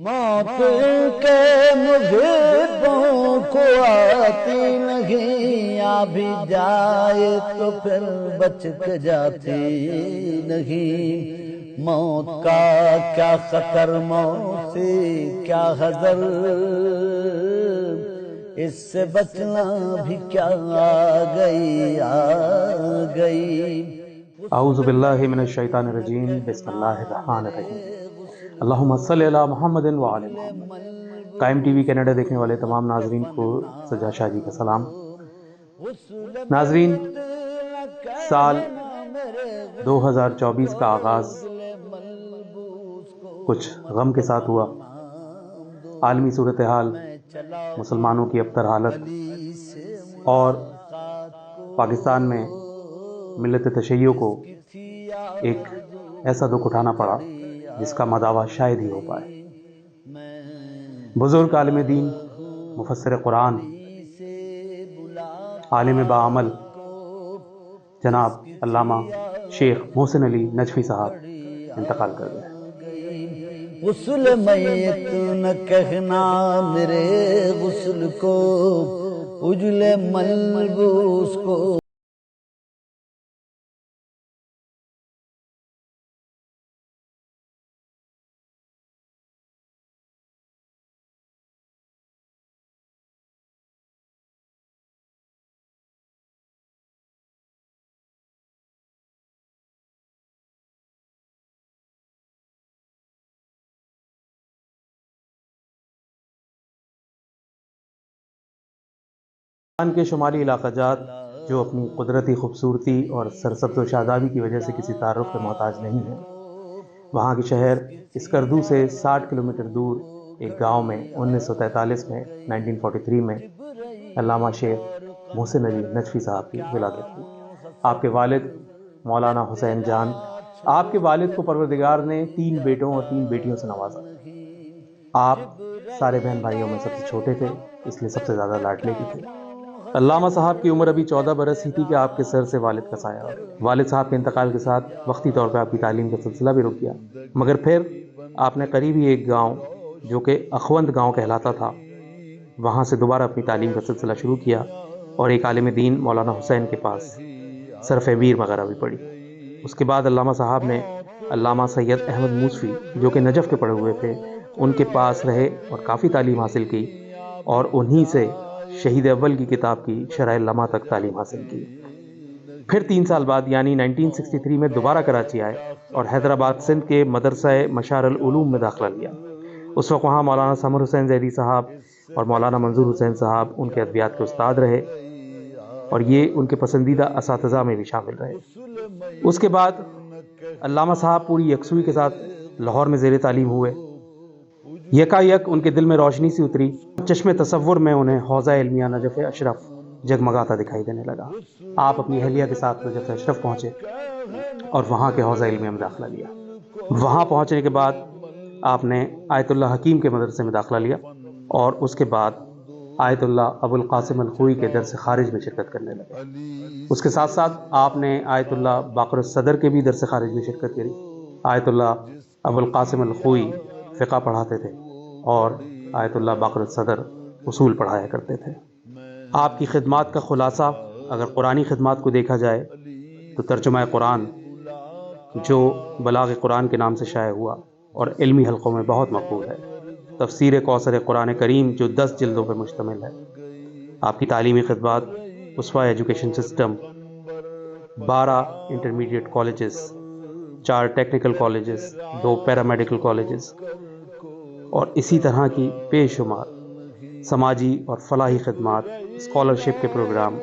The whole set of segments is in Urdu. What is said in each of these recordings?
موت کے محبوں کو آتی نہیں، آ بھی جائے تو پھر بچ کے جاتی نہیں۔ موت کا کیا خطر، موت سے کیا حذر، اس سے بچنا بھی کیا آ گئی۔ اعوذ باللہ من الشیطان الرجیم، بسم اللہ الرحمن الرحیم۔ اللہم صلی علی محمد وعلی محمد۔ قائم ٹی وی کینیڈا دیکھنے والے تمام ناظرین کو سجاد شاہ جی کا سلام۔ ناظرین، سال 2024 کا آغاز کچھ غم کے ساتھ ہوا۔ عالمی صورتحال، مسلمانوں کی ابتر حالت اور پاکستان میں ملت تشیع کو ایک ایسا دکھ اٹھانا پڑا جس کا مداوع شاید ہی ہو پائے۔ بزرگ عالم دین، مفسر قرآن، عالم باعمل جناب علامہ شیخ محسن علی نجفی صاحب انتقال کر گئے۔ غسل میت نہ کہنا میرے غسل کو، اجلے ملبوس کو۔ پاکستان کے شمالی علاقہ جات جو اپنی قدرتی خوبصورتی اور سرسبز و شادابی کی وجہ سے کسی تعارف کے محتاج نہیں ہیں، وہاں کے شہر اسکردو سے 60 کلومیٹر دور ایک گاؤں میں 1943 میں 1943 میں علامہ شیخ محسن علی نجفی صاحب کی ولادت ہوئی۔ آپ کے والد مولانا حسین جان، آپ کے والد کو پروردگار نے 3 بیٹوں اور 3 بیٹیوں سے نوازا۔ آپ سارے بہن بھائیوں میں سب سے چھوٹے تھے، اس لیے سب سے زیادہ لاڈلے بھی تھے۔ علامہ صاحب کی عمر ابھی 14 برس ہی تھی کہ آپ کے سر سے والد کا سایہ ہو گیا۔ والد صاحب کے انتقال کے ساتھ وقتی طور پہ آپ کی تعلیم کا سلسلہ بھی رک گیا، مگر پھر آپ نے قریبی ایک گاؤں جو کہ اخوند گاؤں کہلاتا تھا، وہاں سے دوبارہ اپنی تعلیم کا سلسلہ شروع کیا اور ایک عالم دین مولانا حسین کے پاس صرف میر وغیرہ بھی پڑھی۔ اس کے بعد علامہ صاحب نے علامہ سید احمد موسوی جو کہ نجف کے پڑھے ہوئے تھے، ان کے پاس رہے اور کافی تعلیم حاصل کی، اور انہی سے شہید اول کی کتاب کی شرح لمحہ تک تعلیم حاصل کی۔ پھر 3 سال بعد یعنی 1963 میں دوبارہ کراچی آئے اور حیدرآباد سندھ کے مدرسہ مشار العلوم میں داخلہ لیا۔ اس وقت وہاں مولانا سمر حسین زیدی صاحب اور مولانا منظور حسین صاحب ان کے ادبیات کے استاد رہے، اور یہ ان کے پسندیدہ اساتذہ میں بھی شامل رہے۔ اس کے بعد علامہ صاحب پوری یکسوئی کے ساتھ لاہور میں زیر تعلیم ہوئے۔ یکایک ان کے دل میں روشنی سی اتری، چشم تصور میں انہیں حوزہ علمیہ نجف اشرف جگمگاتا دکھائی دینے لگا۔ آپ اپنی اہلیہ کے ساتھ نجف اشرف پہنچے اور وہاں کے حوزہ علمیہ میں داخلہ لیا۔ وہاں پہنچنے کے بعد آپ نے آیت اللہ حکیم کے مدرسے میں داخلہ لیا، اور اس کے بعد آیت اللہ ابو القاسم الخوئی کے درس خارج میں شرکت کرنے لگے۔ اس کے ساتھ ساتھ آپ نے آیت اللہ باقر الصدر کے بھی درس خارج میں شرکت کری۔ آیت اللہ ابو القاسم الخوئی فقہ پڑھاتے تھے اور آیت اللہ باقر الصدر اصول پڑھایا کرتے تھے۔ آپ کی خدمات کا خلاصہ اگر قرآنی خدمات کو دیکھا جائے تو ترجمہ قرآن جو بلاغ قرآن کے نام سے شائع ہوا اور علمی حلقوں میں بہت مقبول ہے، تفسیر کوثر قرآن کریم جو 10 جلدوں پر مشتمل ہے، آپ کی تعلیمی خدمات، Uswah education system, 12 intermediate colleges, 4 technical colleges, 2 paramedical colleges, اور اسی طرح کی بے شمار سماجی اور فلاحی خدمات، اسکالرشپ کے پروگرام،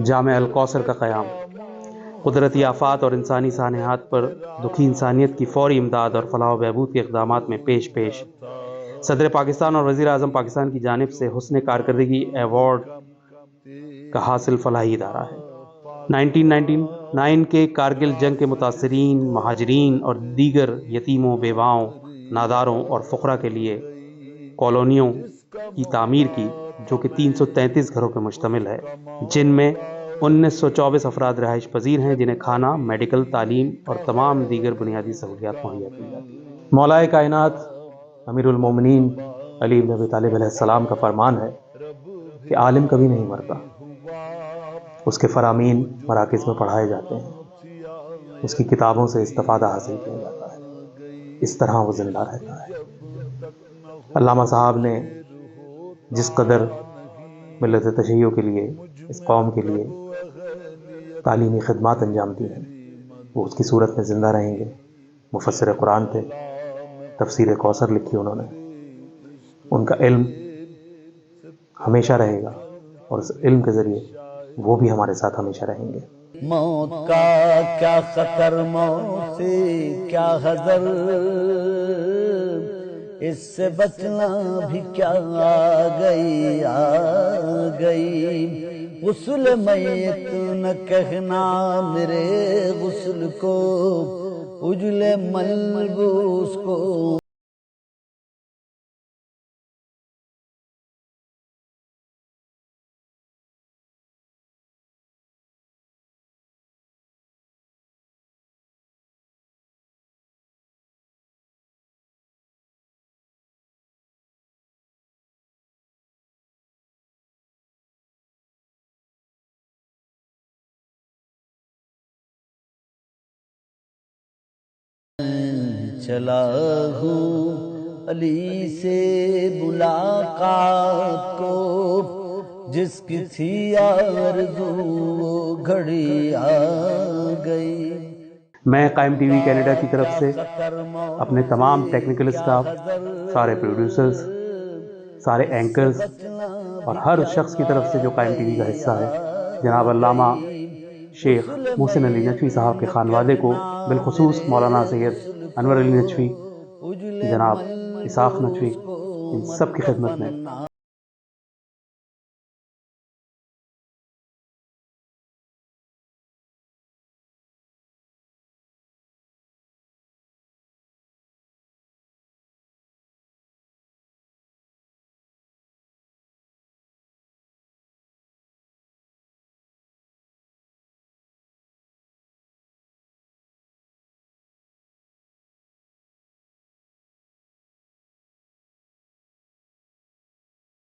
جامع الکوثر کا قیام، قدرتی آفات اور انسانی سانحات پر دکھی انسانیت کی فوری امداد اور فلاح و بہبود کے اقدامات میں پیش صدر پاکستان اور وزیر اعظم پاکستان کی جانب سے حسن کارکردگی ایوارڈ کا حاصل فلاحی ادارہ ہے۔ 1999 کے کارگل جنگ کے متاثرین، مہاجرین اور دیگر یتیموں، بیواؤں، ناداروں اور فقراء کے لیے کالونیوں کی تعمیر کی، جو کہ 333 گھروں پر مشتمل ہے، جن میں 1924 افراد رہائش پذیر ہیں، جنہیں کھانا، میڈیکل، تعلیم اور تمام دیگر بنیادی سہولیات مہیا کی جاتی ہیں۔ مولا کائنات امیر المومنین علی بن ابی طالب علیہ السلام کا فرمان ہے کہ عالم کبھی نہیں مرتا، اس کے فرامین مراکز میں پڑھائے جاتے ہیں، اس کی کتابوں سے استفادہ حاصل کیا جاتا ہے، اس طرح وہ زندہ رہتا ہے۔ علامہ صاحب نے جس قدر ملت تشیع کے لیے، اس قوم کے لیے تعلیمی خدمات انجام دی ہیں، وہ اس کی صورت میں زندہ رہیں گے۔ مفسر قرآن تھے، تفسیر کوثر لکھی انہوں نے، ان کا علم ہمیشہ رہے گا، اور اس علم کے ذریعے وہ بھی ہمارے ساتھ ہمیشہ رہیں گے۔ موت کا کیا خطر، موت سے کیا حذر، اس سے بچنا بھی کیا آ گئی، غسل میت نہ کہنا میرے غسل کو، اجل ملبوس کو چلا ہوں علی سے ملاقات کو، جس کی تھی آرزو وہ گھڑی آ گئی۔ میں قائم ٹی وی کینیڈا کی طرف سے اپنے تمام ٹیکنیکل اسٹاف، سارے پروڈیوسرز، سارے اینکرز اور ہر شخص کی طرف سے جو قائم ٹی وی کا حصہ ہے، جناب علامہ شیخ محسن علی نجفی صاحب کے خانوادے کو، بالخصوص مولانا سید انور علی نجفی، جناب اسحاق نجفی، ان سب کی خدمت میں